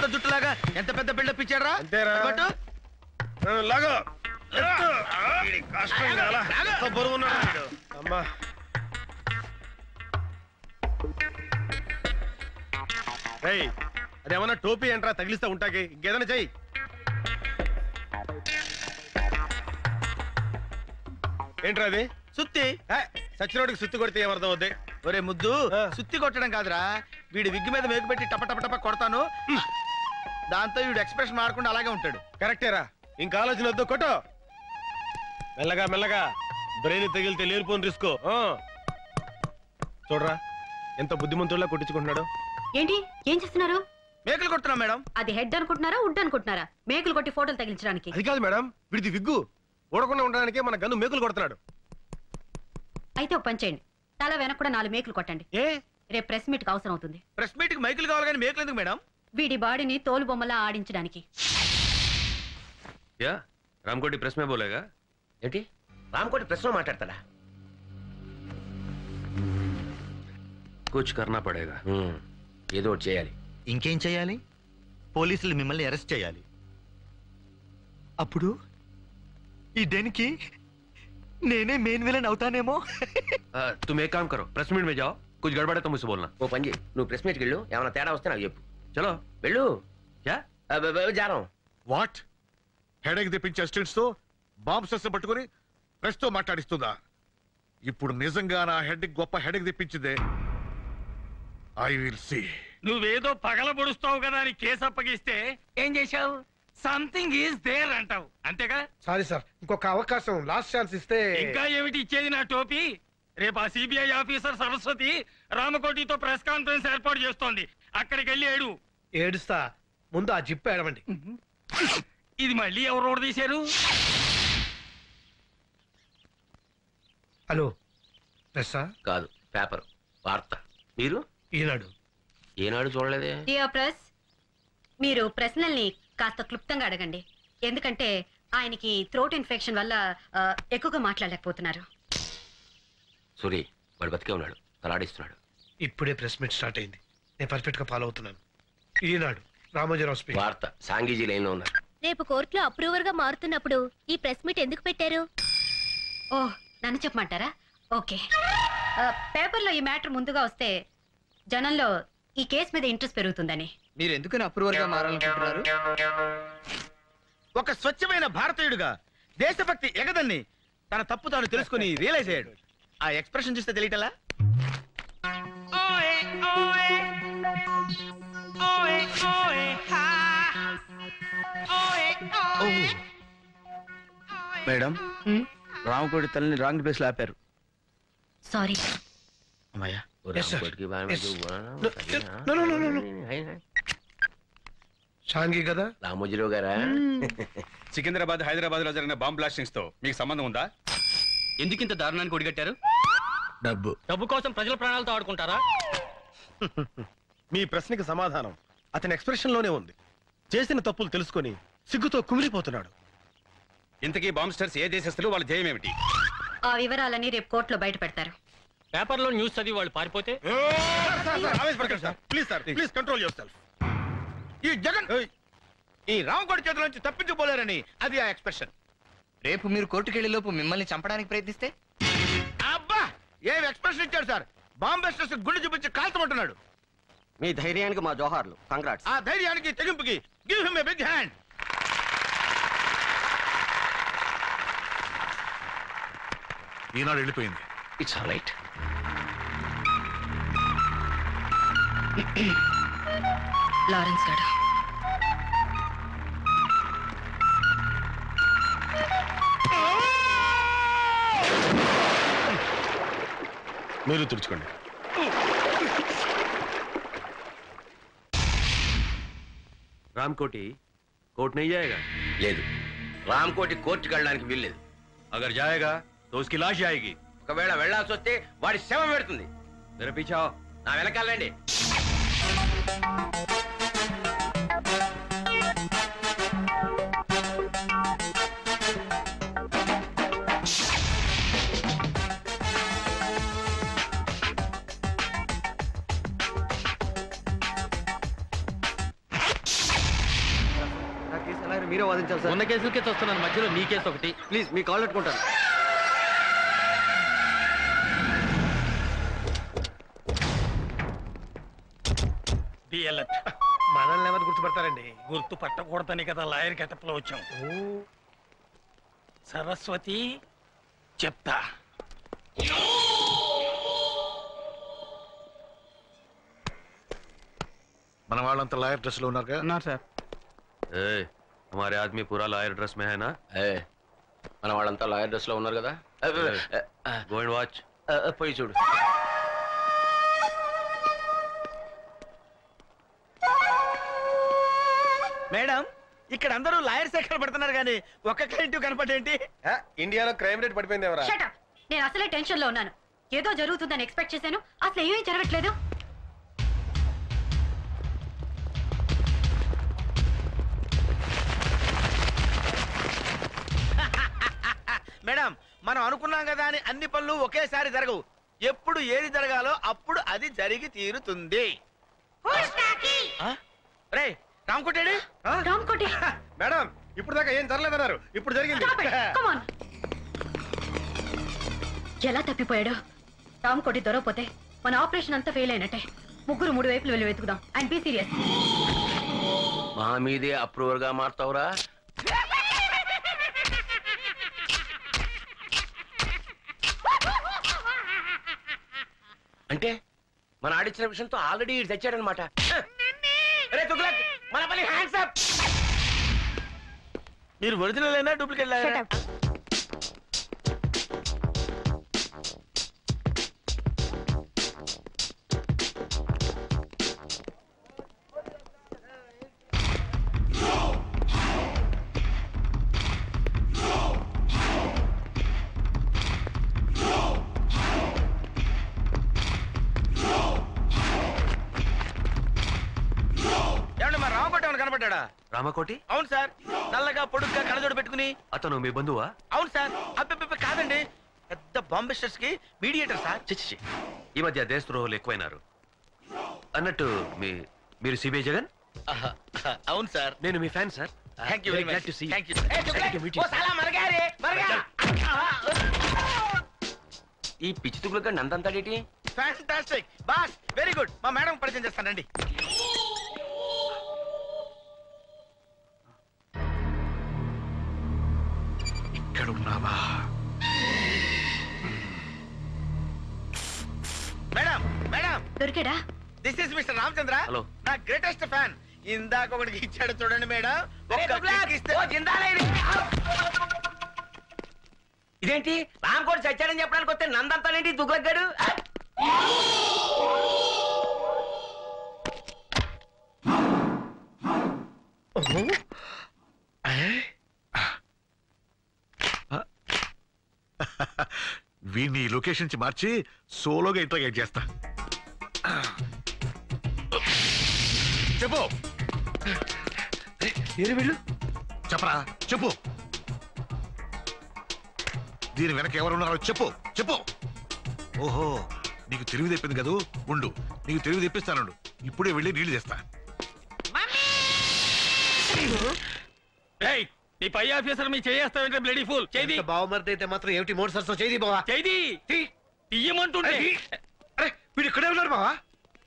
తాత జుట్టులాగా ఎంత పెద్ద బిల్డప్ ఇచ్చాడ్రా? అంతేరా. లాగో. అమ్మా అదేమన్నా టోపీ ఏంట్రా తగిలిస్తా ఉంటాకి? ఇంకేదైనా చెయ్యి. ఏంట్రా అది? సుత్తి. సచ్చినోడికి సుత్తి కొడితే ఏమర్థం అవుద్ది? ఒరే ముద్దు, సుత్తి కొట్టడం కాదురా, వీడి విగ్గు మీద మేకు పెట్టి టప టప టప కొడతాను, దాంతో వీడు ఎక్స్ప్రెషన్ మారకుండా అలాగే ఉంటాడు. కరెక్టేరా, ఇంకా ఆలోచన వద్దు, కొట్టు. మెల్లగా మెల్లగా, బ్రెయిన్ తగిలితే లేనిపోని రిస్క్. చూడరా ఎంత బుద్ధిమంతుల్లా కొట్టించుకుంటున్నాడు. ఏంటి ఏం చేస్తున్నారు? మేకలు కొడుతున్నాం మేడం. అది హెడ్ అనుకుంటున్నారా, వుడ్ అనుకుంటున్నారా? మేకులు కొట్టి ఫోటోలు తగిలించడానికి. అది కాదు మేడం, వీడిది విగ్గు ఊడకుండా ఉండడానికి మన గన్ను మేకులు కొడుతున్నాడు. అయితే ఒక పని చేయండి, తల వెనక కూడా 4 మేకులు కొట్టండి. రేపు ప్రెస్ మీట్ కి అవసరం అవుతుంది. ప్రెస్ మీట్ కి మైకులు కావాలి కానీ మేకులు ఎందుకు మేడం? వీడి బాడీని తోలు బొమ్మలా ఆడించడానికి. యా రామ్కోటి ప్రెస్ మే బోలేగా? ఏంటి రామ్కోటి ప్రెస్ లో మాట్లాడతాడా? కుచ్ కర్నా పడేగా. ఏదో ఒకటి చేయాలి. ఇంకేం చేయాలి? పోలీసులు మిమ్మల్ని అరెస్ట్ చేయాలి. అప్పుడు ఈ డెన్కి నేనే మెయిన్ విలన్ అవుతానేమో. तुम एक काम करो, प्रेस मीट में जाओ, कुछ गड़बड़ है तो मुझसे बोलना. ఓ పని చేయి, నువ్వు ప్రెస్ మీట్కి వెళ్ళు, ఏమైనా తేడా వస్తే నాకు చెప్పు. चलो వెళ్ళు. क्या జారం వాట్? హెడేక్ తెప్పించే అసిస్టెంట్స్ తో బాంబ్ సెస్ పట్టుకుని ప్రెస్ తో మాట్లాడిస్తుందా? ఇప్పుడు నిజంగా నా హెడ్ గొప్ప హెడేక్ తెప్పించిందే. I will see. నువ్వేదో పగల పొడుస్తావు కదా అని కేసు అప్పగిస్తే ఏం చేశావు? సంథింగ్ ఈజ్ దేర్ అంటావు, అంతేగా? సారీ సార్, ఇంకొక అవకాశం, లాస్ట్ ఛాన్స్ ఇస్తే. ఇంకా ఏమిటి ఇచ్చేది నా టోపీ? రేపు ఆ సిబిఐ ఆఫీసర్ సరస్వతి రామకోటితో ప్రెస్ కాన్ఫరెన్స్ ఏర్పాటు చేస్తోంది, అక్కడికి వెళ్ళి ఏడు. ఏడుస్తా, ముందు ఆ జిప్ ఏడవండి. ఇది మళ్ళీ ఎవరు తీశారు? హలో, ప్రెస్సా? కాదు, పేపర్, వార్త. మీరు? ఈనాడు. ఏనాడు చూడలేదే. డియర్ ప్రెస్, మీరు ప్రశ్నల్ని కాస్త క్లుప్తంగా అడగండి, ఎందుకంటే ఆయనకి థ్రోట్ ఇన్ఫెక్షన్ వల్ల ఎక్కువగా మాట్లాడలేకపోతున్నారు. సూరి, వాడు బతికే ఉన్నాడు, తలాడిస్తున్నాడు. ఇప్పుడే ప్రెస్ మీట్ స్టార్ట్ అయింది, నేను పర్ఫెక్ట్ గా ఫాలో అవుతున్నాను. ఈనాడు, రామోజీరావు స్పీకింగ్. వార్త, సాంగీజీ లైన్ లో ఉన్నారు. రేపు కోర్టులో అప్రూవర్ గా మారుతున్నప్పుడు ఈ ప్రెస్ మీట్ ఎందుకు పెట్టారు? ఓ, నన్ను చెప్పమంటారా? ఓకే, పేపర్లో ఈ మ్యాటర్ ముందుగా వస్తే జనంలో ఈ కేసు మీద ఇంట్రెస్ట్ పెరుగుతుందని. మీరు ఎందుకని అప్రూవర్ గా మారాలనుకుంటున్నారు? ఒక స్వచ్ఛమైన భారతీయుడిగా దేశభక్తి ఎగదన్ని తన తప్పు తాను తెలుసుకుని రియలైజ్ అయ్యాడు. ఆ ఎక్స్ప్రెషన్ చూస్తే తెలియటలా? మేడం, రామకోటి తల్లిని రాంగ్ ప్లేస్ లో ఆపారు. సారీ. అమ్మయ్యా. షాంగి కదా? రామోజీరావు గారా? సికింద్రాబాద్, హైదరాబాద్ లో జరిగిన బాంబ్ బ్లాస్టింగ్స్ తో మీకు సంబంధం ఉందా? ఎందుకింత దారుణానికి ఒడిగట్టారు? డబ్బు కోసం ప్రజల ప్రాణాలతో ఆడుకుంటారా? మీ ప్రశ్నకి సమాధానం అతని ఎక్స్ప్రెషన్ లోనే ఉంది. చేసిన తప్పులు తెలుసుకొని సిగ్గుతో కుమిలిపోతున్నాడు. ఇంతకీ బాంబ్స్టర్స్ ఏ దేశస్తులు, వాళ్ళ ధ్యేయం ఏమిటి? ఆ వివరాలని రేపు కోర్టులో బయట పెడతారు. పేపర్లో న్యూస్ చదివి వాళ్ళు పారిపోతే? Please sir, please control your self. ఈ జగన్ ఈ రామకోటి చేతుల నుంచి తప్పించుకోలేరని అది ఆ ఎక్స్ప్రెషన్. రేపు మీరు కోర్టుకెళ్లే లోపు మిమ్మల్ని చంపడానికి ప్రయత్నిస్తే? అబ్బా, ఏం ఎక్స్ప్రెషన్ ఇచ్చాడు సార్! బాంబ్ బస్టర్స్ గుండె చూపించి కాల్చమంటున్నాడు. మీ ధైర్యానికి మా జోహార్లు, కంగ్రాట్స్. ఆ ధైర్యానికి, తెగింపుకి give him a big hand. ఈనాడు వెళ్ళిపోయింది. It's all right. లారెన్స్ గారు, మీరు తుడుచుకోండి. रामकोटी कोर्ट नहीं जाएगा? లేదు, రామ్కోటి కోర్టుకి వెళ్ళడానికి వీల్లేదు. अगर जाएगा तो उसकी लाश जाएगी. ఒకవేళ వెళ్లాల్సి వస్తే వాడి శవం పెడుతుంది. मेरे पीछे आओ. నా వెనకాలండి. మీరే వాదించాలి సార్. ఉన్న కేసులకే చూస్తున్నాను, మధ్యలో నీ కేసు ఒకటి. ప్లీజ్ మీ కాల్ పెట్టుకుంటాను. మనల్ని ఎవరు గుర్తుపడతారండి? గుర్తు పట్టకూడదని కదా లాయర్ గెటప్లో వచ్చాం. సరస్వతి చెప్తా. మన వాళ్ళంతా లాయర్ డ్రెస్ లో ఉన్నారుగా? సార్. हमारे आदमी पूरा लॉयर ड्रेस में है ना? మన వాళ్ళంతా లాయర్ డ్రెస్ లో ఉన్నారు కదా. Go and watch. పోయి చూడు. మేడం, ఇక్కడ అందరూ లాయర్స్ ఎక్కడ పడుతున్నారు కానీ ఒక్క క్లయింట్ కనపడేంటి? ఇండియాలో క్రైమ్ రేట్ పడిపోయింది ఎవరా? Shut up. నేను అసలే టెన్షన్ లో ఉన్నాను. ఏదో జరుగుతుందని ఎక్స్పెక్ట్ చేశాను, అసలు ఏమీ జరగట్లేదు. మేడం, మనం అనుకున్నాం కదా అని అన్ని పనులు ఒకేసారి జరగవు. ఎప్పుడు ఏది జరగాలో అప్పుడు అది జరిగి తీరుతుంది. రే రామకోటేడి, రామ్కోటి, మేడం ఇప్పుడు దాకా ఏం జరగలేదన్నారు, ఇప్పుడు జరిగింది. stop it. Come on. ఎలా తప్పిపోయాడు? రామ్కోటి దొరకపోతే మన ఆపరేషన్ అంతా ఫెయిల్ అయినట్టే. ముగ్గురు 3 వైపులు వెళ్ళి వెతుకుదాం. And be serious. మా మీదే అప్రూవర్ గా మారుతావురా? అంటే మన ఆడిచ్చిన విషయంతో ఆల్రెడీ తెచ్చాడనమాట. మన పని హ్యాండ్స్ అప్. మీరు ఒరిజినల్ అయినా డూప్లికేట్ లాయరా? కనపడ్డా? రామకోటి? అవును సార్. నల్లగా పొడుగ్గా కళ్ళజోడు పెట్టుకుని. అతను మీ బంధువా? అవును సార్. అబ్బే కాదండి, పెద్ద బాంబిస్టర్స్ కి మీడియేటర్ సార్. చిచ్చి, ఈ మధ్య దేశద్రోహులు ఎక్కువైనారు. అన్నట్టు మీరు సిబిఐ జగన్? అవును సార్. నేను మీ fan sir. Thank you very much. Thank you. ఈ పిచ్చి తుగులుగా నందంతాడేటి? Fantastic boss, very good. మా మేడం పరిచయం చేస్తానండి. ఇక్కడ ఉన్నావా? మేడం, మేడం దొరికాడా? This is mister Ramachandra. Hello. నా గ్రేటెస్ట్ ఫ్యాన్. ఇందాక ఒకటికి ఇచ్చాడు చూడండి మేడం. ఇదేంటి రామకోటి చచ్చాడని చెప్పడానికి వస్తే నందంతాడేంటి దుగ్లగ్గాడు? వీడిని లొకేషన్ నుంచి మార్చి సోలోగా ఇంట్రాగేట్ చేస్తా. చెప్పు. వీళ్ళు చెప్పరా, చెప్పు. దీని వెనక ఎవరున్నారో చెప్పు, చెప్పు. ఓహో, నీకు తెలివి తెప్పింది కదూ. ఉండు, నీకు తెలివి తెప్పిస్తాను. ఇప్పుడే వెళ్ళి నీళ్లు తెస్తా. నీ పై ఆఫీసర్ మీ చేస్తావంటే బ్లడీ ఫుల్. చేది బావమరిది అయితే మాత్రం ఏమిటి మోటార్ సరస్సు చేది బావా? చేది తీయమంటుంటే. అరే వీడు ఇక్కడే ఉన్నారు బావా.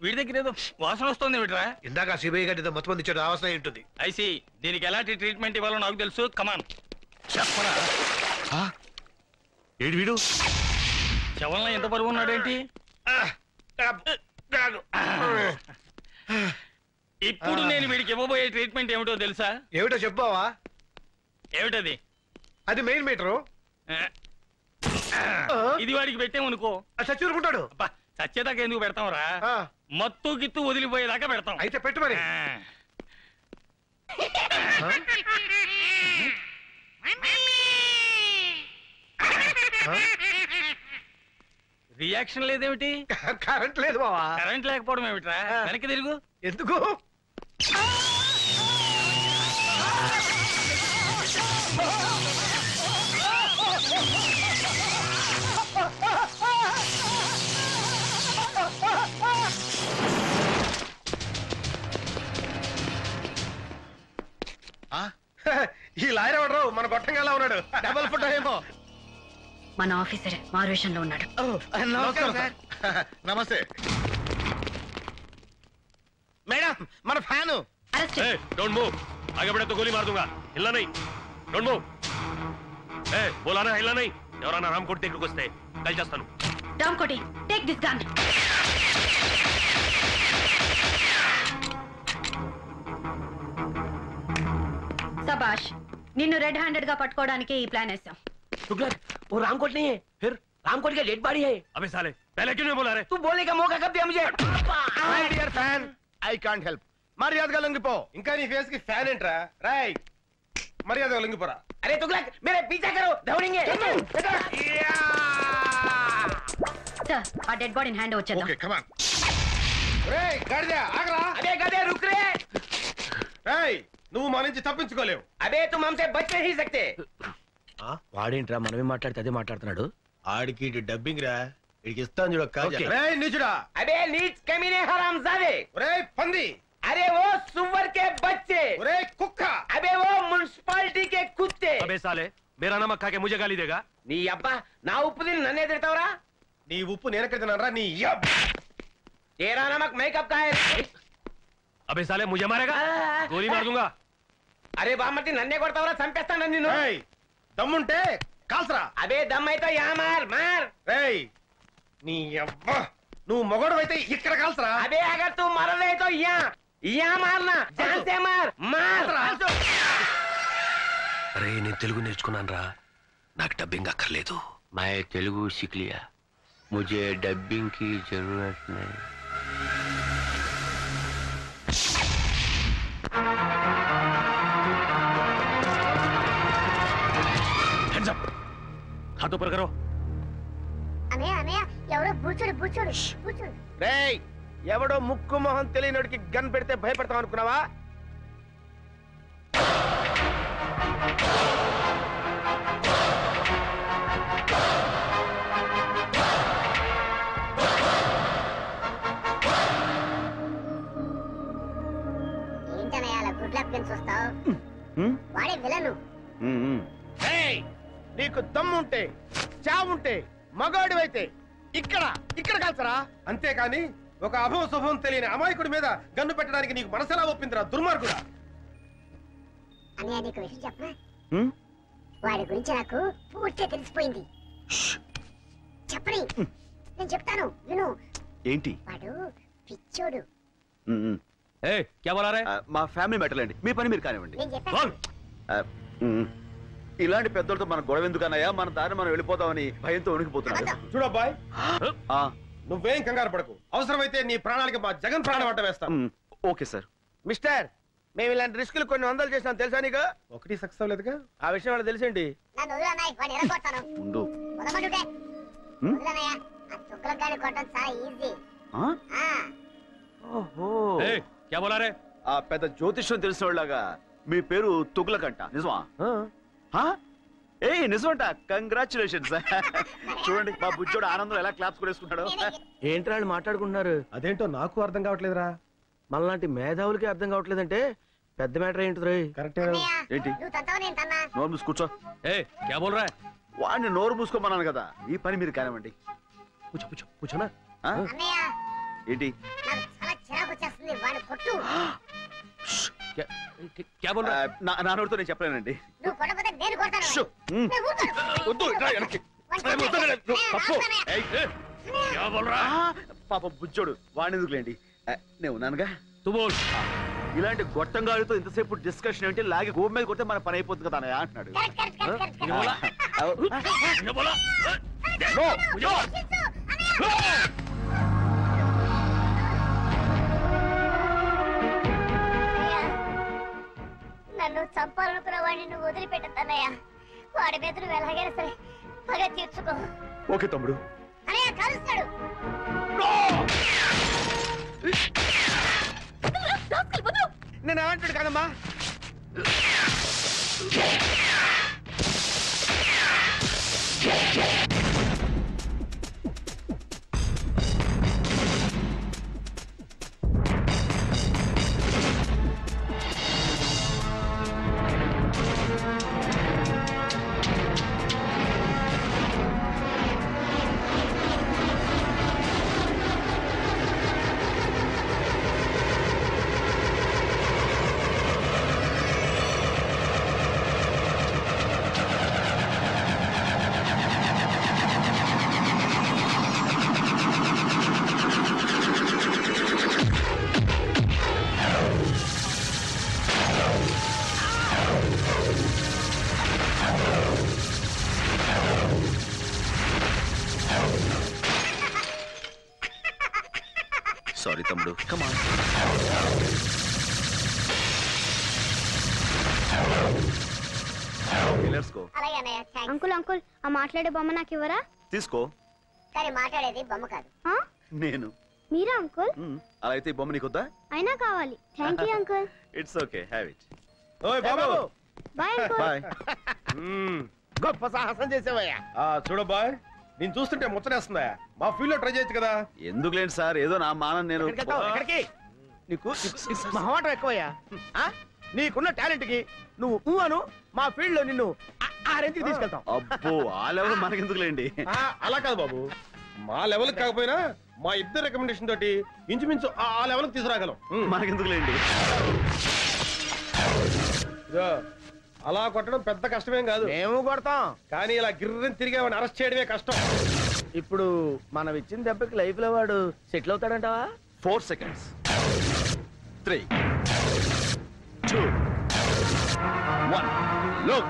వీడి దగ్గర ఏదో వాసన వస్తుంది వీటిరా. ఇందాక సిబిఐ గారి మొత్తం మంది ఇచ్చాడు, అవసరం ఉంటుంది. ఐసి దీనికి ఎలాంటి ట్రీట్మెంట్ ఇవ్వాలో నాకు తెలుసు. కమాన్ చెప్పరా. ఏడు వీడు శవంలో ఎంత బరువు ఉన్నాడేంటి? ఇప్పుడు నేను వీడికి ఇవ్వబోయే ట్రీట్మెంట్ ఏమిటో తెలుసా? ఏమిటో చెప్పావా? ఏమిటది? అది మెయిన్ మీటరు. ఇది వాడికి పెట్టామనుకో చచ్చూరుకుంటాడు. చచ్చేదాకా ఎందుకు పెడతాం రా? మత్తు గిత్తు వదిలిపోయేదాకా పెడతాం. అయితే పెట్టు మరి. రియాక్షన్ లేదేమిటి? కరెంట్ లేదు బావా. కరెంట్ లేకపోవడం ఏమిట్రా? వెనక్కి తిరుగు. ఎందుకు? ఈ లాయర్ ఎవడరు మన గొట్టంగా ఉన్నాడు. డబల్ ఫోటో ఏమో. మన ఆఫీసరే మారువేషంలో ఉన్నాడు. నమస్కారం సార్. నమస్తే. మేడం మన ఫ్యాను. అరెస్ట్ डोंट मूव, आगे बढ़े तो गोली मार दूंगा. हिलना नहीं. Don't move. बोला ना हिलना नहीं. ఎవరన్నా రామకోటి దగ్గరికి వస్తే కాల్ చేస్తాను. Ramakoti, take this gun. సబాష్, నిన్ను రెడ్ హ్యాండెడ్ గా పట్టుకోవడానికి ఈ ప్లాన్ వేసాం. तुगलक वो रामकोट नहीं है, फिर रामकोट की डेड बॉडी है. अबे साले पहले क्यों नहीं बोला रे? तू बोलने का मौका कब दिया मुझे? My dear fan, I can't help. మర్యాదగా లొంగిపో. ఇంకా నీ ఫేస్ కి ఫ్యాన్ ఏంట్రా? రాయ్ మర్యాద లొంగిపోరా. अरे तुगलक मेरे पीछा करो, दौड़ेंगे. సార్, ఆ డెడ్ బాడీని హ్యాండ్ వచ్చేద్దాం. Okay come on. రేయ్ గాడిద ఆగరా. अबे गधे रुक रे. రేయ్ నువ్వు మా నుంచి తప్పించుకోలేవు. अबे तुम हमसे बच नहीं सकते. వాడేంట్రా మనమే మాట్లాడితే అదే మాట్లాడుతున్నాడు. ఆడికి డబ్బింగ్ రా. ఇడికి ఇస్తాను చూడ ఓకే. రేయ్ నీచుడా. अबे नीच कमीने हरामजादे. రేయ్ పంది. अरे वो सुअर के बच्चे. రేయ్ కుక్క. अबे वो म्युनिसिपालिटी के कुत्ते. अबे साले मेरा नमक खा के मुझे गाली देगा? నీ అబ్బా నా ఉప్పు తిని నన్నే తిడతావురా? నీ ఉప్పు నేనెక్కడ తిన్నానరా నీ యబ్బ. तेरा नमक मैं कब का है? अबे साले मुझे मारेगा? गोली मार दूंगा. अरे బామ్మర్తి నన్నే కొడతావురా? చంపేస్తాను నిన్ను. రేయ్ దమ్ముంటే కాల్సరా. అబే దమ్ అయితే యా మార్ మార్. రేయ్ నీ యబ్బ నువ్వు మొగోడవైతే ఇక్కడ కాల్సరా. अबे अगर तू मर रहे तो यहाँ मारना, जान से मार मार. अरे నేను తెలుగు నేర్చుకున్నాను రా, నాకు డబ్బింగ్ అక్కర్లేదు. मैं तेलुगु सीख लिया, मुझे डबिंग की जरूरत नहीं. హ్యాండ్స్ అప్, हाथ ऊपर करो. అన్నయ్య అన్నయ్య ఎవరో బూచుడు బూచుడు బూచుడు. రేయ్ ఎవడో ముక్కు మొహం తెలియనోడికి గన్ పెడితే భయపడతాం అనుకున్నావా? ఏంటన్నయ్య అలా గుడ్ లక్ అని చూస్తావు? వాడే విలను. రేయ్ నీకు దమ్ముంటే చావుంటే మగాడివైతే ఇక్కడ ఇక్కడ కాల్చరా. అంతేకాని ఒక అభవ శుభం తెలియని అమాయకుడి మీద గన్ను పెట్టడానికి నీకు మనసెలా ఒప్పిందిరా దుర్మార్గుడా. అన్నయ్య నీకు విషయం చెప్పనా? వాడి గురించి నాకు పూర్తిగా తెలిసిపోయింది. చెప్పని నేను చెప్తాను విను. ఏంటి? వాడు పిచ్చోడు. ఏ क्या बोला रे? మా ఫ్యామిలీ మ్యాటర్ అండి, మీ పని మీరు కానివ్వండి. నేను చెప్పాను. ఇలాంటి పెద్దలతో మన గొడవ ఎందుకన్నాయా? మన దారి మనం వెళ్ళిపోతామని భయంతో ఉనికిపోతున్నాడు. చూడబ్బాయ్ నువ్వేం కంగారు పడకు. అవసరమైతే నీ ప్రాణాలకి మా జగన్ ప్రాణం అడ్డ వేస్తాం. Okay sir. మిస్టర్, మేము ఇలాంటి రిస్కులు కొన్ని వందలు చేసినాం తెలుసా నీకు? ఒకటి సక్సెస్ అవ్వలేదుగా. ఆ విషయం వాళ్ళకి తెలిసిండి. నన్ను వదిలు అన్నయ్య, వాడిని ఎరగొడతాను. ఉండు. వదలమంటుంటే వదిలు అన్నయ్య. ఆ చుక్కలకు గాని కొట్టడం చాలా ఈజీ. ఏ क्या बोला रे? ఆ పెద్ద జ్యోతిష్యం తెలిసిన వాళ్ళగా మీ పేరు తుగ్లకంట, నిజమా? ఏ నిజమంట. కంగ్రాచులేషన్స్. చూడండి మా బుజ్జోడు ఆనందం ఎలా క్లాప్స్ కొనేసుకుంటాడు. ఏంటి వాళ్ళు మాట్లాడుకుంటున్నారు? అదేంటో నాకు అర్థం కావట్లేదురా. మనలాంటి మేధావులకి అర్థం కావట్లేదంటే పెద్ద మ్యాటర్ ఏంటి? కరెక్టే. ఏంటి? నువ్వు తంతావు నేను తన్నా. నోరు మూసి కూర్చో. ए क्या बोल रहा है? వాడిని నోరు మూసుకోమన్నాను కదా. ఈ పని మీరు కానివ్వండి. पूछो ना. అన్నయ్య ఏంటి? నాకు చాలా చిరాకు వచ్చేస్తుంది. వాడిని కొట్టు. क्या बोल रहा है? నా నోరుతో నేను చెప్పలేనండి. నువ్వు కొట్టకపోతే నేను కొడతాను. నేను ఊరుకోను. వద్దు, ఇట్రా వెనక్కి. వాడిని కొట్టు. తప్పు. क्या बोल रहा है? పాప బుజ్జోడు, వాడిని ఎందుకులేండి. నేను ఉన్నానుగా. तू बोल. ఇలాంటి గొట్టంగాడితో ఇంతసేపు డిస్కషన్ ఏంటి? లాగి గోపు మీద కొడితే మన పని అయిపోతుంది కదా అన్నయ్య అంటున్నాడు. కరెక్ట్, కరెక్ట్, కరెక్ట్, ये बोला? ये बोला? No, no. నన్ను చంపాలనుకున్న వాడిని నువ్వు వదిలిపెట్టద్దన్నయ్య. వాడి మీద నువ్వు ఎలాగైనా సరే పగ తీర్చుకో. ఓకే తమ్ముడు. అన్నయ్య కలుస్తాడు. నేను అంటాడు కదమ్మా. సారీ తమ్ముడు, కమాన్. అలాగే అన్నయ్య థాంక్స్. అంకుల్ అంకుల్ ఆ మాట్లాడే బొమ్మ నాకు ఇవ్వరా? తీసుకో. కానీ మాట్లాడేది బొమ్మ కాదు. నేను. మీరా అంకుల్? అలా అయితే ఈ బొమ్మ నీకొద్దా? అయినా కావాలి. Thank you uncle. It's okay, have it. ఓయ్ బాబు, బాయ్ అంకుల్. బాయ్. గొప్ప సాహసం చేసావయ్యా. చూడ బాయ్, నేను చూస్తుంటే ముచ్చటేస్తుందా? మా ఫీల్డ్ లో ట్రై చేయొచ్చు కదా. ఎందుకు లేండి సార్, ఏదో నా మానం నేను. ఎక్కడికి? నీకు మహమాటం ఎక్కువయ్యా. నీకున్న టాలెంట్ కి నువ్వు అను, మా ఫీల్డ్ లో నిన్ను ఆ రేంజ్కి తీసుకెళ్తాం. అబ్బో, ఆ లెవెల్ మనకెందుకు లేండి. అలా కాదు బాబు, మా లెవెల్ కాకపోయినా మా ఇద్దరు రికమెండేషన్ తోటి ఇంచుమించు ఆ లెవెల్ తీసుకురాగలం. మనకెందుకు లేండి. అలా కొట్టడం పెద్ద కష్టమేం కాదు. మేము కొడతాం, కానీ ఇలా గిర్రని తిరిగి వాడిని అరెస్ట్ చేయడమే కష్టం. ఇప్పుడు మనం ఇచ్చిన దెబ్బకి లైఫ్ లో వాడు settle అవుతాడంటావా? 4 seconds. 3, 2, 1. Look.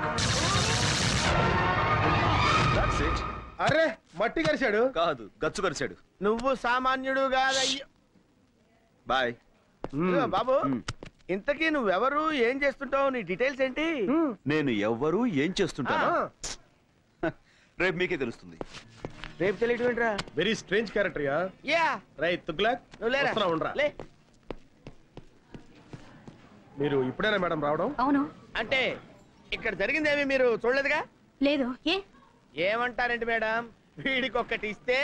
That's it. అరే, మట్టి కరిశాడు కాదు, గచ్చు కరిచాడు. నువ్వు సామాన్యుడు కాదయ్యో. బాయ్ బాబు. ఇంతకీ నువ్వెవరు, ఏం చేస్తుంటావు, నీ డీటెయిల్స్ ఏంటి? నేను ఎవ్వరు ఏం చేస్తుంటాను రేపు మీకే తెలుస్తుంది. రేపు తెలియటం ఏంట్రా? Very strange character yeah. Right Tughlaq, నువ్వు లేరా, ఉండరా. మీరు ఇప్పుడేనా మేడం రావడం? అవును. అంటే ఇక్కడ జరిగిందేమి మీరు చూడలేదుగా? లేదు. ఏమంటారండి మేడం, వీడికి ఒక్కటి ఇస్తే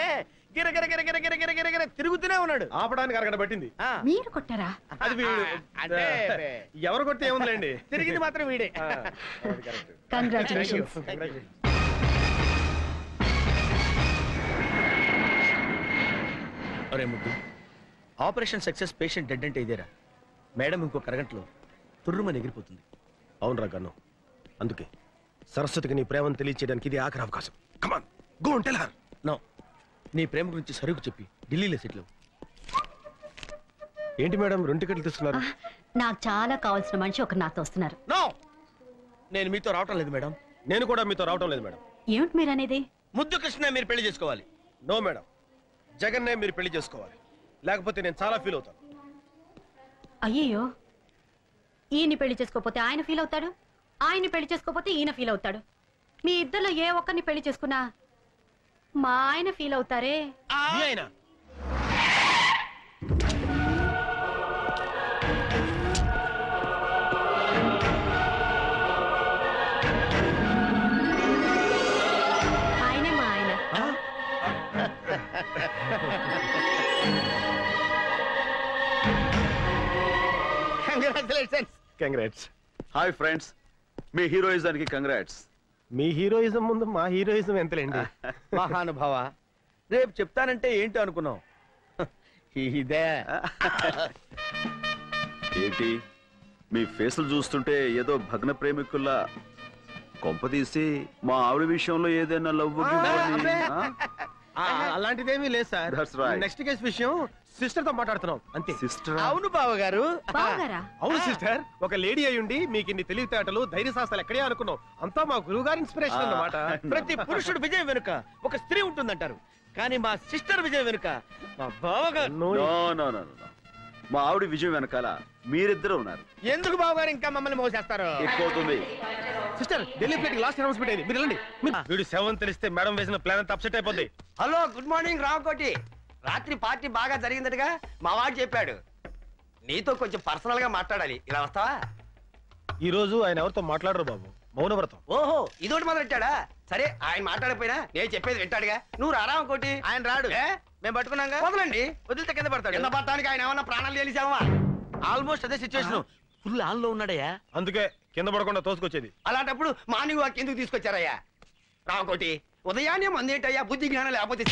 గిరగిర గిరగిర గిరగిర గిరగిర తిరుగుతూనే ఉన్నాడు. ఆపడానికి అరగడ పట్టింది. మీరు కొట్టారా? అది వీడు. అంటే ఎవరు కొట్టి ఏముందిలేండి, తిరిగింది మాత్రం వీడే. కంగ్రాచులేషన్స్. అరే ముద్దు, ఆపరేషన్ సక్సెస్, పేషెంట్ డెడ్ అంటే ఇదేరా? మేడం ఇంకొక అరగంటలో తుర్రుమని ఎగిరిపోతుంది. అవునరా గన్ను, అందుకే సరస్వతికి నీ ప్రేమను తెలియచేయడానికి ఇది ఆఖరి అవకాశం. Come on, go and tell her. No, నీ ప్రేమ గురించి సరుకు చెప్పి ఢిల్లీలో సెటిల్ అవ్వు. ఏంటి మేడం 2 టికెట్లు తీసుకున్నారు? నాకు చాలా కావాల్సిన మనిషి ఒకరు నాతో వస్తున్నారు. నో, నేను మీతో రావటం లేదు మేడం. నేను కూడా మీతో రావటం లేదు మేడం. ఏమిటి మీరు అనేది? ముద్దు కృష్ణ మీరు పెళ్లి చేసుకోవాలి. నో మేడం, జగన్నే మీరు పెళ్లి చేసుకోవాలి, లేకపోతే నేను చాలా ఫీల్ అవుతాను. అయ్యయ్యో, ఈయన్ని పెళ్లి చేసుకోకపోతే ఆయన ఫీల్ అవుతాడు, ఆయన్ని పెళ్లి చేసుకోకపోతే ఈయన ఫీల్ అవుతాడు. మీ ఇద్దరిలో ఏ ఒక్కరిని పెళ్లి చేసుకున్నా మా ఆయన ఫీల్ అవుతారే. ఆయనే మా ఆయన. కంగ్రాట్స్. హాయ్ ఫ్రెండ్స్, మీ హీరోయిజానికి కంగ్రాట్స్. మీ హీరోయిజం ముందు మా హీరోయిజం ఎంతలేండి. మహానుభావ, రేపు చెప్తానంటే ఏంటో అనుకున్నావు. ఇదే ఏంటి మీ ఫేసులు చూస్తుంటే ఏదో భగ్న ప్రేమికుల్లా, కొంపదీసి మా ఆవిడ విషయంలో ఏదైనా లవ్? అలాంటిదేమీ లేదు sir. That's right. Next case విషయం సిస్టర్ తో మాట్లాడుతున్నాం అంతే. సిస్టర్? అవును బావగారు. బావగారా? అవును సిస్టర్, ఒక లేడీ అయ్యుండి మీకు ఇన్ని తెలివితేటలు ధైర్య సాహసాలు ఎక్కడే అనుకున్నాం. అంతా మా గురువు గారి ఇన్స్పిరేషన్ అన్నమాట. ప్రతి పురుషుడు విజయం వెనుక ఒక స్త్రీ ఉంటుందంటారు, కానీ మా సిస్టర్ విజయం వెనుక మా బావగారు. నో నో నో నో, మా ఆవిడ విజయం వెనకాల మీరిద్దరు ఉన్నారు. ఎందుకు బావగారు ఇంకా మమ్మల్ని మోసేస్తారు? ఎక్కువవుతుంది. Sister, Delhi flight last announcement అయింది, మీరు వెళ్ళండి. వీడు 7 తెలిస్తే మేడం వేసిన ప్లాన్ అంతా అప్సెట్ అయిపోద్ది. Hello, good morning Raokoti. రాత్రి పార్టీ బాగా జరిగిందటగా మా వాడు చెప్పాడు. నీతో కొంచెం పర్సనల్ గా మాట్లాడాలి, ఇలా వస్తావా? ఈ రోజు ఆయన ఎవరితో మాట్లాడరు బాబు, మౌనవ్రతం. ఓహో, ఇదోటి మొదలెట్టాడా? సరే, ఆయన మాట్లాడకపోయినా నేను చెప్పేది వింటాడుగా. నువ్వు రారా కోటి. ఆయన రాడు, మేము పట్టుకున్నాగా. వదలండి, వదిలితే కింద పడతాడు. కింద పడటానికి ఆయన ఏమన్నా ప్రాణాలు తెలిసావా? ఆల్మోస్ట్ అదే సిచ్యువేషన్. ఫుల్ ఆన్ లో ఉన్నాడయ్యా. అందుకే కింద పడకుండా తోసుకొచ్చేది. అలాంటప్పుడు మార్నింగ్ వాక్ ఎందుకు తీసుకొచ్చారయ్యా? రావుకోటి, ఉదయాన్నే మందేంటయ్యా, బుద్ధి జ్ఞానం లేకపోతే.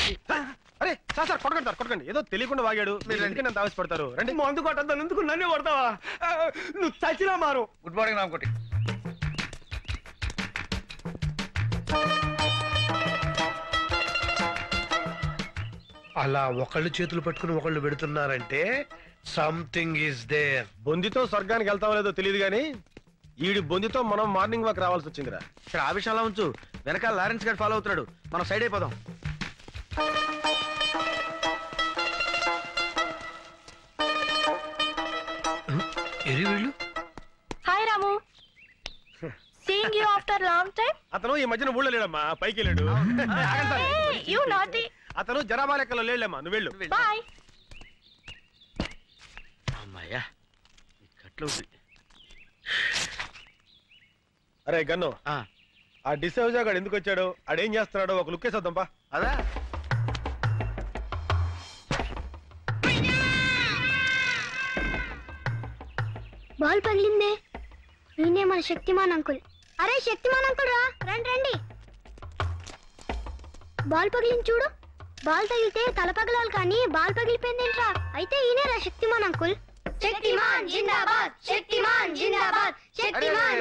అరే సార్ సార్, కొట్టకండి సార్, కొట్టకండి. ఏదో తెలియకుండా వాగాడు, మీరు ఎందుకు నన్ను ఆవేశపడతారు? రండి. మందు కొట్టద్దాను, ఎందుకు నన్నే కొడతావా? నువ్వు చచ్చినా మారు. Good morning Ramakoti. అలా ఒకళ్ళు చేతులు పట్టుకుని ఒకళ్ళు పెడుతున్నారంటే సంథింగ్ ఈస్ దేర్. బొందితో స్వర్గానికి వెళ్తామో లేదో తెలియదు గానీ ఈడి బొందితో మనం మార్నింగ్ వాక్ రావాల్సి వచ్చిందిరా. సరే ఆ విషయంలో ఉంచు, వెనకాల లారెన్స్ గారు ఫాలో అవుతున్నాడు, మనం సైడ్ అయిపోదాం. ఎరి వీళ్ళు hi Ramu, seeing you after long time. అతను ఈ మధ్యన ఊళ్ళో లేడమ్మా, పైకి వెళ్ళాడు. యు నాటి. అతను జనాభా లెక్కలో లేడమ్మా, నువ్వు వెళ్ళు. బై. అమ్మాయ్యా కట్లు. అరే గన్ను, ఆ డిసౌజా గాడు ఎందుకు వచ్చాడు, ఆడేం చేస్తున్నాడో ఒక లుక్ వేసేద్దాంపా. అదా బాల్ పగిలిందే. ఈయనే మన శక్తిమాన్ అంకుల్. అరే శక్తిమాన్ అంకుల్ రా, రండి రండి. బాల్ పగిలింది చూడు. బాల్ తగిలితే తల పగలాలి కానీ బాల్ పగిలిపోయిందేంట్రా? అయితే ఈయనే రా శక్తిమాన్ అంకుల్. శక్తిమాన్ జిందాబాద్, శక్తిమాన్ జిందాబాద్, శక్తిమాన్.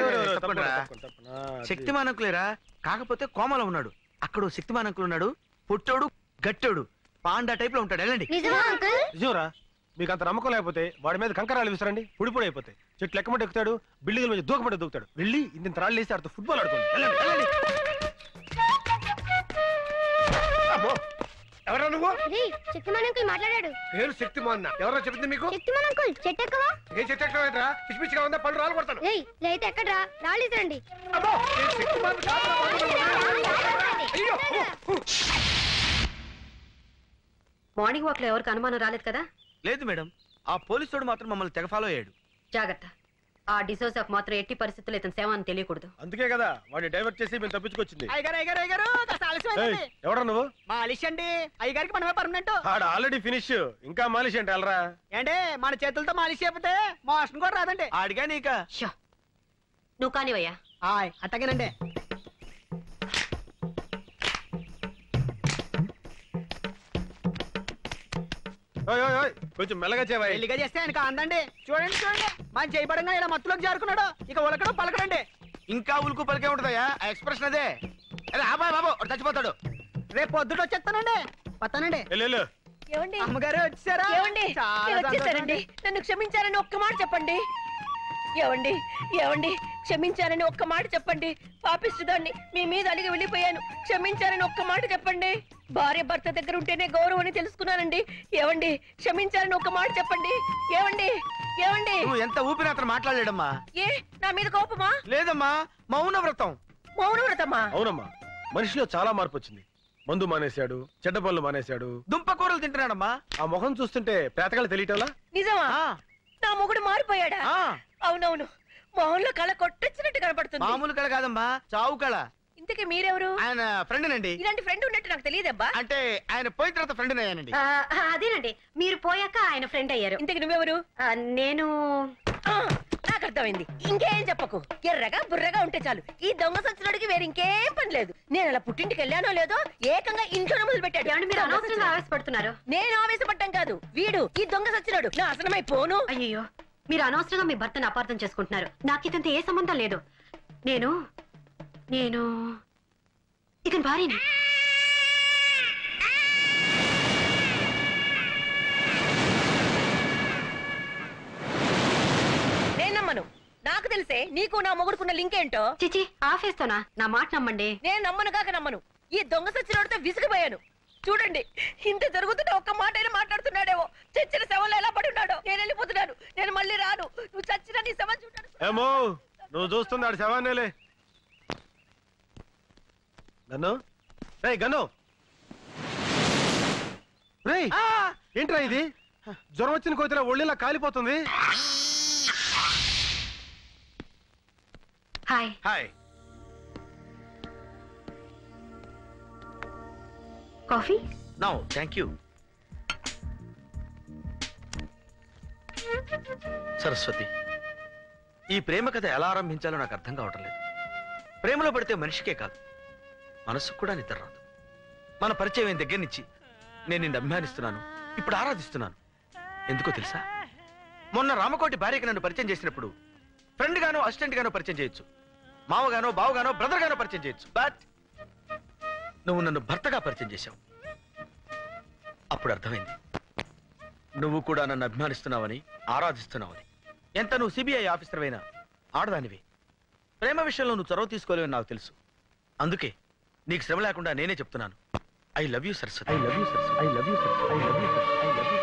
శక్తిమాన్ అంకులేరా, కాకపోతే కోమలో ఉన్నాడు. అక్కడ శక్తిమాన్ అంకుల్ ఉన్నాడు, పుట్టోడు గట్టోడు పాండా టైప్ లో ఉంటాడు. వెళ్ళండి. నిజమా అంకుల్? నిజంరా, మీకు అంత నమ్మకం లేకపోతే వాడి మీద కంకరాలు విసరండి, పొడి అయిపోతాయి. చెట్లు ఎక్కమంటే ఎక్కుతాడు, బిల్డింగ్ల మీద దూకమంటే దూకుతాడు. వెళ్ళి ఇంత రాళ్ళు వేసి ఆడుతూ ఫుట్బాల్ ఆడుకోండి. వెళ్ళండి వెళ్ళండి. ఎవరా నువ్వు? శక్తిమాన్ అంకుల్ మాట్లాడాడు. పేరు శక్తిమాన్. ఎవరో చెప్పింది మీకు? శక్తిమాన్ అంకుల్ చెట్టు ఎక్కవా? ఏ చెట్టు ఎక్కడరా? పిచ్చి పిచ్చిగా ఉందా? పళ్ళు రాలు కొడతాను. లేతే ఎక్కడ్రా? రాళ్ళు ఇసరండి. మార్నింగ్ వాక్ లో ఎవరికి అనుమానం రాలేదు కదా? లేదు మేడం, ఆ పోలీసుడు మాత్రం మమ్మల్ని తెగ ఫాలో అయ్యాడు. జాగ్రత్త, ఆ డిసోజాకు మాత్రం ఎట్టి పరిస్థితుల్లో ఇతని సేవ అని తెలియకూడదు. అందుకే కదా వాడిని డైవర్ట్ చేసి మేము తప్పించుకొచ్చింది. ఎవడా నువ్వు? మాలిష్ అండి, అయ్యగారికి మనమే పర్మనెంట్. ఆడ ఆల్రెడీ ఫినిష్, ఇంకా మాలిష్ అంటే వెళ్ళరా. ఏంటి మన చేతులతో మాలిష్ చేయకపోతే మోషన్ కూడా రాదండి. ఆడిగా నీక. నువ్వు కానివయ్యా. అట్టగేనండి. కొంచెం మెల్లగా చేవా. పెళ్లిగా చేస్తే ఆయనకు అందండి. చూడండి చూడండి, మన చేయబడంగా ఇలా మత్తులోకి జారుకున్నాడు. ఇక ఉలకడం పలకడండి. ఇంకా ఉలుకు పలికే ఉంటుందయ్యా ఆ ఎక్స్ప్రెషన్ అదే. అరే ఆబాయ్ బాబు చచ్చిపోతాడు. రేపు పొద్దుట వచ్చేస్తానండి. వస్తానండి. ఏమండి అమ్మగారు వచ్చారా? ఏమండి చాలా వచ్చేసారండి. నన్ను క్షమించారని ఒక్క మాట చెప్పండి. ఏమండి ఏమండి క్షమించారని ఒక్క మాట చెప్పండి. పాపిస్తుదాన్ని మీ మీద అలిగి వెళ్ళిపోయాను. క్షమించారని ఒక్క మాట చెప్పండి. భార్య భర్త దగ్గర ఉంటేనే గౌరవం అని తెలుసుకున్నానండి. ఏమండి క్షమించారని ఒక్క మాట చెప్పండి. ఏమండి ఏమండి నువ్వు ఎంత ఊపిరి అతను మాట్లాడలేడమ్మా. ఏ నా మీద కోపమా? లేదమ్మా, మౌన వ్రతం. మౌన వ్రతమా? అవునమ్మా, మనిషిలో చాలా మార్పు వచ్చింది. మందు మానేశాడు, చెడ్డ పనులు మానేశాడు, దుంపకూరలు తింటున్నాడమ్మా. ఆ మొహం చూస్తుంటే పేతకాలు తెలియటంలా. నిజమా? నా మొగుడు మారిపోయాడా? అవునవును, మొహంలో కళ కొట్టొచ్చినట్టు కనపడుతుంది. మామూలు కళ కాదమ్మా, చావు కళ. ఇంతకీ మీరెవరు? ఆయన ఫ్రెండ్ నండి. ఇలాంటి ఫ్రెండ్ ఉన్నట్టు నాకు తెలియదబ్బా. అంటే ఆయన పోయిన తర్వాత ఫ్రెండ్ అయ్యానండి. అదేనండి, మీరు పోయాక ఆయన ఫ్రెండ్ అయ్యారు. ఇంతకి నువ్వెవరు? నేను నాకు అర్థమైంది. ఇంకేం చెప్పకు, ఎర్రగా బుర్రగా ఉంటే చాలు. ఈ దొంగ సచ్చినోడికి వేరే ఇంకేం పని లేదు. నేను అలా పుట్టింటికి వెళ్ళానో లేదో ఏకంగా ఇంట్లోనే మొదలు పెట్టాడు. మీరు అనవసరంగా ఆవేశపడుతున్నారు. నేను ఆవేశపడ్డం కాదు, వీడు ఈ దొంగ సచ్చినోడు నాశనమై పోను. అయ్యో, మీరు అనవసరంగా మీ భర్తను అపార్థం చేసుకుంటున్నారు. నాకు ఇదంతా ఏ సంబంధం లేదు. నేను నేను ఇతని భార్యని. నేను నమ్మను. నాకు తెలిసే నీకు నా మొగుడుకున్న లింక్ ఏంటో. చిచి, ఆఫేస్తోనా? నా మాట నమ్మండి. నేను నమ్మను కాక నమ్మను. ఈ దొంగ సచ్చినోడితో విసిగిపోయాను. చూడండి, ఇంత జరుగుతుంటే ఒక్క మాట అయినా మాట్లాడుతున్నాడేమో. చచ్చిన శవంలో ఎలా పడి ఉన్నాడో. నేను వెళ్ళిపోతున్నాను, నేను మళ్ళీ రాను. నువ్వు చచ్చిన నీ శవం చూడాను. ఏమో నువ్వు చూస్తున్నాడు శవాన్నేలే. గన్ను, రేయ్ గన్ను, రేయ్ ఏంట్రా ఇది? జ్వరం వచ్చిన కోతిరా ఒళ్ళిలా కాలిపోతుంది. Hi. Hi. Coffee? No thank you. Saraswati, ఈ ప్రేమ కథ ఎలా ఆరంభించాలో నాకు అర్థం కావటం లేదు. ప్రేమలో పడితే మనిషికే కాదు, మనసుకు కూడా నిద్ర రాదు. మన పరిచయం అయిన దగ్గర నుంచి నేను నిన్ను అభిమానిస్తున్నాను, ఇప్పుడు ఆరాధిస్తున్నాను. ఎందుకో తెలుసా? మొన్న రామకోటి భార్యకి నన్ను పరిచయం చేసినప్పుడు ఫ్రెండ్ గానో అసిస్టెంట్ గానో పరిచయం చేయొచ్చు, మావగానో బావగానో బ్రదర్ గానో పరిచయం చేయొచ్చు. బట్ నువ్వు నన్ను భర్తగా పరిచయం చేశావు. అప్పుడు అర్థమైంది, నువ్వు కూడా నన్ను అభిమానిస్తున్నావని, ఆరాధిస్తున్నావని. ఎంత నువ్వు సిబిఐ ఆఫీసర్ అయినా ఆడదానివి, ప్రేమ విషయంలో నువ్వు చొరవ తీసుకోలేవని నాకు తెలుసు. అందుకే నీకు శ్రమ లేకుండా నేనే చెప్తున్నాను. I love you Saraswati. I love you Saraswati. I love you Saraswati. I love you Saraswati. I love you.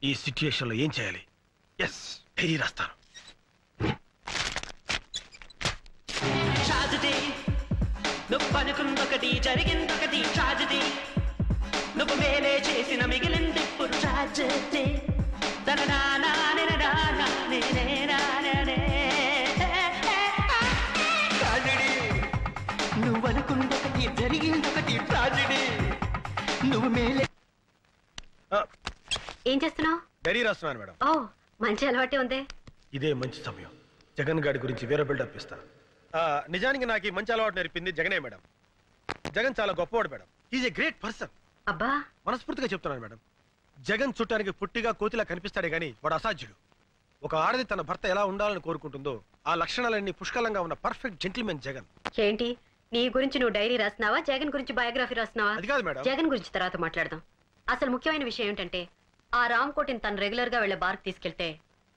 ఈ సిచ్యుయేషన్ లో ఏం చేయాలి? ఎస్, డైరీ రాస్తాను. నువ్వు పనుకుందొకటి జరిగిందొకటి ట్రాజడీ, నువ్వు మేలే చేసిన మిగిలింది ఇప్పుడు ట్రాజడీ. నువ్వు అనుకుందొకటి జరిగిందొకటి ట్రాజడీ, నువ్వు మేలే. ఏం చేస్తున్నావు? డైరీ రాస్తున్నాను మేడం. ఓ, మంచి అలవాటే ఉంది. ఇదే మంచి సమయం. జగన్ గారి గురించి వేరే బిల్డప్ ఇస్తా. నిజానికి నాకు ఈ మంచి అలవాటు నేర్పింది జగనే మేడం. జగన్ చాలా గొప్పవాడు madam. Is a great person. అబ్బా, మనస్ఫూర్తిగా చెప్తున్నాను మేడం. జగన్ చుట్టానికి పుట్టిగా కోతిలా కనిపిస్తాడే గానీ వాడు అసాధ్యుడు. ఒక ఆడది తన భర్త ఎలా ఉండాలని కోరుకుంటుందో ఆ లక్షణాలన్నీ పుష్కలంగా ఉన్న పర్ఫెక్ట్ జెంటిల్మెన్ జగన్. ఏంటి నీ గురించి నువ్వు డైరీ రాస్తున్నావా, జగన్ గురించి బయోగ్రఫీ రాస్తున్నావా? అది కాదు మేడం. జగన్ గురించి తర్వాత మాట్లాడదాం. అసలు ముఖ్యమైన విషయం ఏంటంటే ఆ రామ్ కోటిని తను రెగ్యులర్ గా వెళ్లే బార్కి తీసుకెళ్తే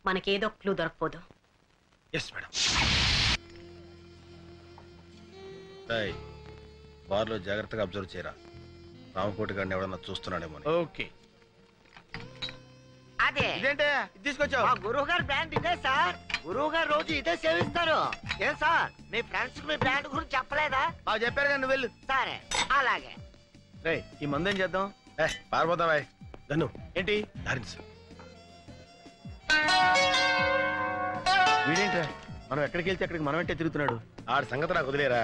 మనకేదో క్లూ దొరకపోదు. Yes madam. బార్లో జాగ్రత్తగా అబ్జర్వ్ చేయరా. రామకోటి గారిని ఎవడన్నా చూస్తున్నాడేమో. ఓకే. అదే ఇదేంటే తీసుకొచ్చావు? గురువు గారు బ్రాండ్ ఇదే సార్. గురువు గారు రోజు ఇదే సేవిస్తారు. ఏం సార్ మీ ఫ్రెండ్స్ మీ బ్రాండ్ గురించి చెప్పలేదా? బాగా చెప్పారు కానీ నువ్వు వెళ్ళు. సరే అలాగే. రే ఈ మందు ఏం చేద్దాం? పారిపోతావా గన్ను? ఏంటి డాన్స్? వీడేంట్రా మనం ఎక్కడికి వెళ్తే అక్కడికి మనం అంటే తిరుగుతున్నాడు. ఆడి సంగతి నాకు వదిలేరా.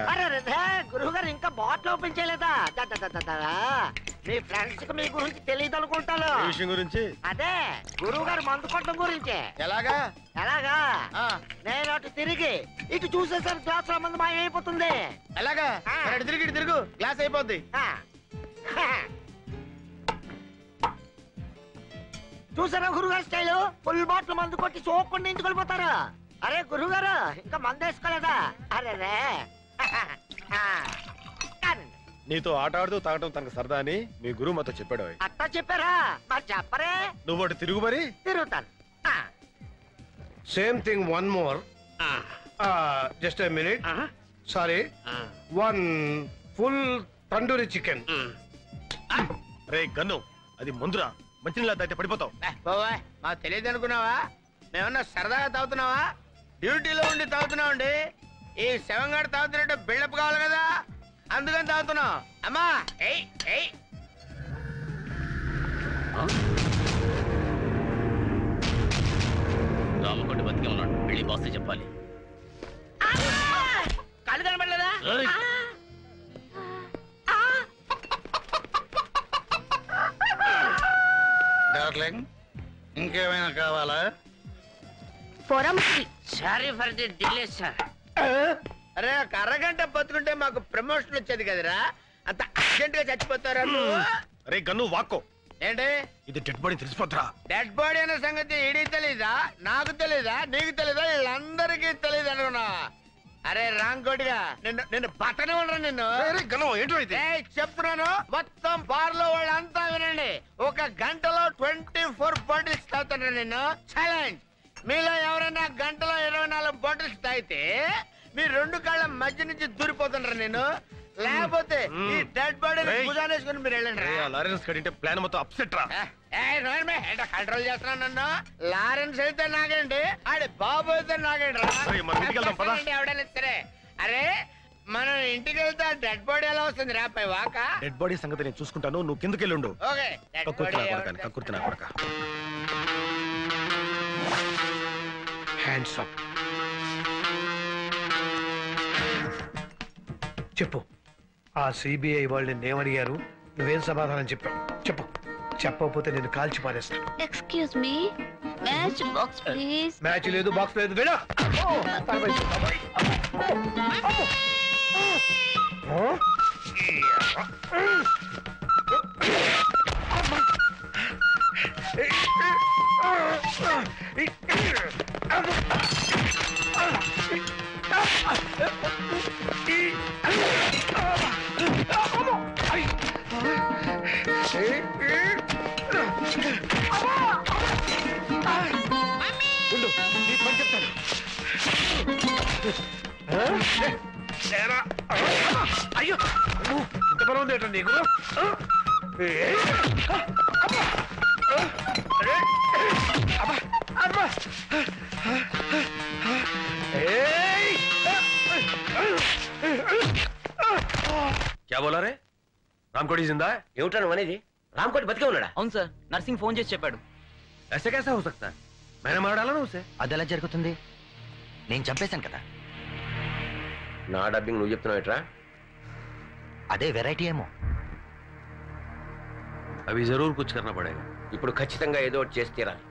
గురువు గారు ఇంకా బాటిల్ ఓపెన్ చేయలేదా? మీ ఫ్రెండ్స్ కి మీ గురించి తెలియదు అనుకుంటాను. విషయం గురించి అదే గురువు గారు మందు కొట్టడం గురించి. ఎలాగా? నేను అటు తిరిగి ఇటు చూసేసరికి గ్లాస్ లో మందు మాయమైపోతుంది. ఎలాగా? తిరుగు గ్లాస్ అయిపోద్ది. చూసారా గురుగారు స్టైల్? ఫుల్ బాటిల్ మందు కొట్టి సోకుండా ఇంటికి వెళ్ళిపోతారు. అరే గురుగారు ఇంకా మందు వేసుకోలేదా? అరే నీతో ఆట ఆడుతూ తాగటం తనకు సరదా అని మీ గురువు మాతో చెప్పాడు. అట్టా చెప్పారా? మరి చెప్పరే. నువ్వు అటు తిరుగు మరి. తిరుగుతాను. Same thing one more. Just a minute. Sorry, one full tandoori chicken. Ray gun, అది మందురా. మంచినీళ్ళ తాగితే పడిపోతావు. మాకు తెలియదు అనుకున్నావా? మేమన్నా సరదాగా తాగుతున్నావా? డ్యూటీలో ఉండి తాగుతున్నామండి. ఈ శవంగాడు తాగుతున్నట్టు బిల్డప్ కావాలి కదా, అందుకని తాగుతున్నాం. అమ్మా రామకోటి బతికే ఉన్నాడు. వెళ్ళి బాస్ చెప్పాలి. కళ్ళు కనబడలేదా? డార్లింగ్, ఇంకేమైనా కావాలా? Sorry for the delay sir. అరే ఒక అరగంట బతుకుంటే మాకు ప్రమోషన్ వచ్చేది కదరా. అంత అర్జెంట్ గా చచ్చిపోతారా నువ్వు? రే గన్ను వాక్కో. ఏంటి ఇది డెడ్ బాడీ తెలిసిపోతురా. డెడ్ బాడీ అనే సంగతి ఈడీ తెలీదా? నాకు తెలీదా? నీకు తెలీదా? వీళ్ళందరికీ తెలీదు అనుకున్నా. అరే రాంకోటిగా నిన్ను బతనే ఉండరు నిన్ను. చెప్తున్నాను మొత్తం బార్ లో వాళ్ళంతా వినండి. ఒక గంటలో 24 బాటిల్స్ తాగుతున్నారు నిన్ను. ఛాలెంజ్. మీలో ఎవరైనా గంటలో 24 బాటిల్స్ తాగితే మీ 2 కాళ్ళ మధ్య నుంచి దూరిపోతున్నారు నేను. లేకపోతే ఈ డెడ్ బాడీ భుజానేసుకుని మీరు వెళ్ళండి. ప్లాన్ మొత్తం అప్సెట్ రా. కంట్రోల్ చేస్తున్నాను నన్ను. లారెన్స్ అయితే నాగండి, ఆడి బాబు అయితే నాగండి. ఎవడైనా సరే. అరే మనం ఇంటికి వెళ్తే డెడ్ బాడీ ఎలా వస్తుంది రా పై వాక? డెడ్ బాడీ సంగతి నేను చూసుకుంటాను, నువ్వు కిందకి వెళ్ళుండు. కక్కుర్తి నా కొడక. Hands up. చెప్పు, ఆ సిబిఐ వాళ్ళు నేమడిగారు? నువ్వేం సమాధానం చెప్పావు? చెప్పు. చెప్పకపోతే నేను కాల్చి పారేస్తాను. Excuse me, match box please. Match లేదు, బాక్స్ లేదు. వెళ్ళా. అయ్యో ఇంత బలం ఉందేట నీకు क्या बोला रे रामकोटी जिंदा है ఏమిటా నువ్వు అనేది రామకోటి బతికే ఉన్నాడా అవును సార్ నర్సింగ్ ఫోన్ చేసి చెప్పాడు ऐसे कैसा हो सकता है मैंने मार डाला ना उसे అది ఎలా జరుగుతుంది నేను చంపేశాను కదా నా డబ్బింగ్ నువ్వు చెప్తున్నావు ఎట్రా అదే వెరైటీ ఏమో अभी जरूर कुछ करना पड़ेगा ఇప్పుడు ఖచ్చితంగా ఏదో ఒకటి చేసి తీరాలి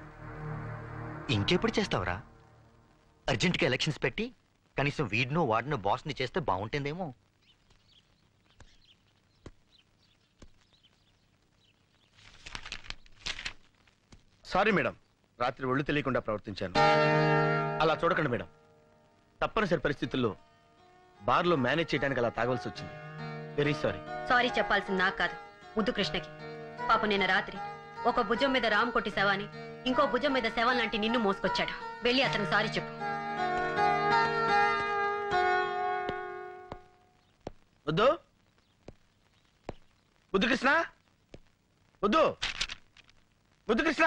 ఇంకెప్పుడు చేస్తావురా అర్జెంట్గా ఎలక్షన్స్ పెట్టి కనీసం వీడినో వాడినో బాస్ని చేస్తే బాగుంటుందేమో సారీ మేడం రాత్రి ఒళ్ళు తెలియకుండా ప్రవర్తించాను అలా చూడకండి మేడం తప్పనిసరి పరిస్థితుల్లో బార్లో మేనేజ్ చేయడానికి అలా తాగవలసి వచ్చింది వెరీ సారీ సారీ చెప్పాల్సింది నాకు కాదు ముద్దు కృష్ణకి పాప నిన్న రాత్రి ఒక భుజం మీద రామ్ కొట్టి శవాన్ని ఇంకో భుజం మీద శవం లాంటి నిన్ను మోసుకొచ్చాడు వెళ్ళి అతను సారీ చెప్పు వద్దు బుద్ధు కృష్ణ వద్దు బుద్ధు కృష్ణ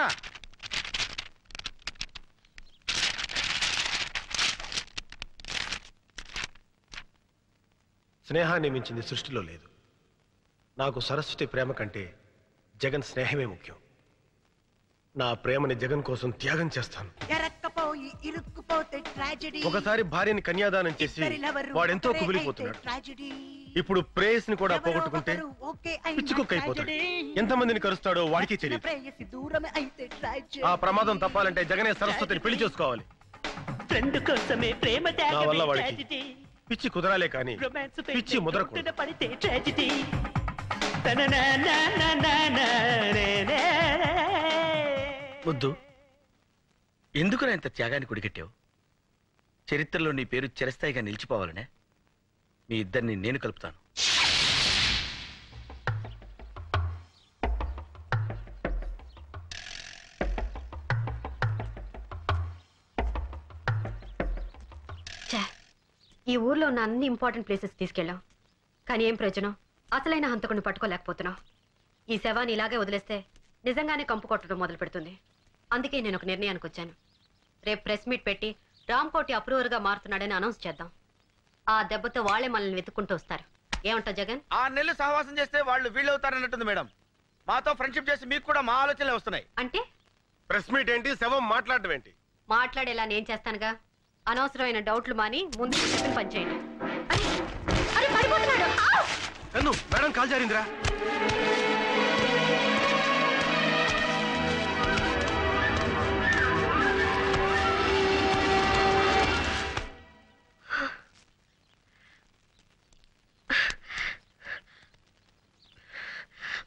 స్నేహాన్ని మించింది సృష్టిలో లేదు నాకు సరస్వతి ప్రేమ కంటే జగన్ స్నేహమే ముఖ్యం నా ప్రేమని జగన్ కోసం త్యాగం చేస్తాను ఒకసారి భార్యని కన్యాదానం చేసి వాడెంతో కుమిలిపోతున్నాడు ఇప్పుడు ప్రేయస్ని కూడా పోగొట్టుకుంటే పిచ్చుకుక్కైపోతాడు ఎంతమందిని కరుస్తాడో వాడికి తెలియదు ఆ ప్రమాదం తప్పాలంటే జగనే సరస్వతిని పెళ్లి చేసుకోవాలి నా వల్ల వాడికి పిచ్చి కుదరాలే కానీ పిచ్చి ముదరకూడదు ముద్దు ఎందుకు ఇంత త్యాగాన్ని కొడిగట్టావు చరిత్రలో నీ పేరు చిరస్థాయిగా నిలిచిపోవాలనే మీ ఇద్దరిని నేను కలుపుతాను ఈ ఊర్లో ఉన్న అన్ని ఇంపార్టెంట్ ప్లేసెస్ తీసుకెళ్ళాం కానీ ఏం ప్రయోజనం అసలైన హంతకుని పట్టుకోలేకపోతున్నాం ఈ శవాన్ని ఇలాగే వదిలేస్తే నిజంగానే కంపు కొట్టడం మొదలు పెడుతుంది అందుకే నేను ఒక నిర్ణయానికి వచ్చాను రేపు ప్రెస్ మీట్ పెట్టి రామ్కోటి అప్రూవర్గా మారుతున్నాడని అనౌన్స్ చేద్దాం ఆ దెబ్బతో వాళ్లే మనల్ని వెతుక్కుంటూ వస్తారు ఏమంటావు జగన్ 6 నెలలు సహవాసం చేస్తే వాళ్ళు వీళ్ళు అవుతారన్నట్టుంది మేడం మాతో ఫ్రెండ్షిప్ చేసి మీకు కూడా మా ఆలోచనలే వస్తున్నాయి అంటే ప్రెస్ మీట్ ఏంటి శవం మాట్లాడడం ఏంటి మాట్లాడేలా నేను చేస్తానుగా అనవసరమైన డౌట్లు మాని ముందు చెప్పిన పని చేయండి మేడం కాల్ జారిందిరా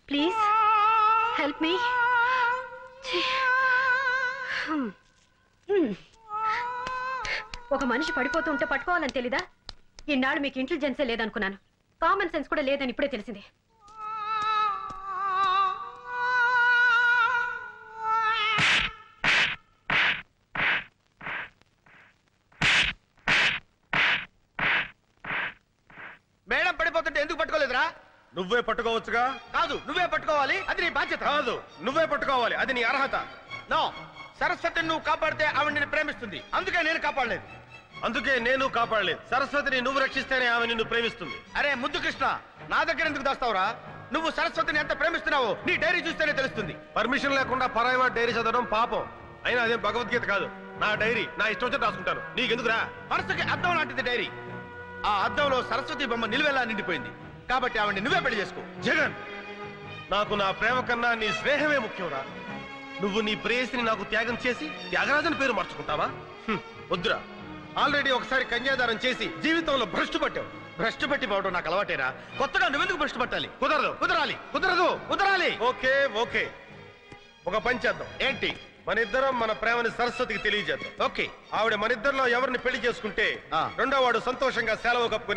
ప్లీజ్ హెల్ప్ మీ ఒక మనిషి పడిపోతూ ఉంటే పట్టుకోవాలని తెలీదా ఇన్నాళ్ళు మీకు ఇంటెలిజెన్సే లేదనుకున్నాను కామన్ సెన్స్ కూడా లేదని ఇప్పుడే తెలిసింది మేడం పడిపోతుంటే ఎందుకు పట్టుకోలేదురా నువ్వే పట్టుకోవచ్చుగా కాదు నువ్వే పట్టుకోవాలి అది నీ బాధ్యత కాదు నువ్వే పట్టుకోవాలి అది నీ అర్హత నో సరస్వతిని నువ్వు కాపాడితే ఆవిడ నిన్ను ప్రేమిస్తుంది అందుకే నేను కాపాడలేదు అందుకే నేను కాపాడలేదు సరస్వతిని నువ్వు రక్షిస్తేనే ఆమె నిన్ను ప్రేమిస్తుంది అరే ముద్దు కృష్ణ నా దగ్గర ఎందుకు దాస్తావురా నువ్వు సరస్వతిని ఎంత ప్రేమిస్తున్నావో నీ డైరీ చూస్తేనే తెలుస్తుంది పర్మిషన్ లేకుండా పరాయి డైరీ చదవడం పాపం అయినా అదేం భగవద్గీత కాదు నా డైరీ నా ఇష్టం వచ్చి రాసుకుంటాను నీకెందుకురా మనసుకి అద్దం లాంటిది డైరీ ఆ అద్దంలో సరస్వతి బొమ్మ నిలువెలా నిండిపోయింది కాబట్టి ఆవిడ నువ్వే పెళ్లి చేసుకో జగన్ నాకు నా ప్రేమ కన్నా నీ స్నేహమే ముఖ్యంరా నువ్వు నీ ప్రేయసిని నాకు త్యాగం చేసి త్యాగరాజన్ పేరు మార్చుకుంటావా వద్దురా ఆల్రెడీ ఒకసారి కన్యాదానం చేసి జీవితంలో భ్రష్టు పట్టావు భ్రష్టు పెట్టి పోవడం నాకు అలవాటేరా కొత్తగా నువ్వెందుకు భ్రష్టు పట్టాలి కుదరదు కుదరాలి కుదరదు కుదరాలి ఓకే ఓకే ఒక పని చేద్దాం ఏంటి మన ఇద్దరం మన ప్రేమని సరస్వతికి తెలియజేద్దాం. ఓకే, ఆవిడ మన ఇద్దరిలో ఎవరిని పెళ్లి చేసుకుంటే రెండో వాడు సంతోషంగా సెలవు కప్పుకొని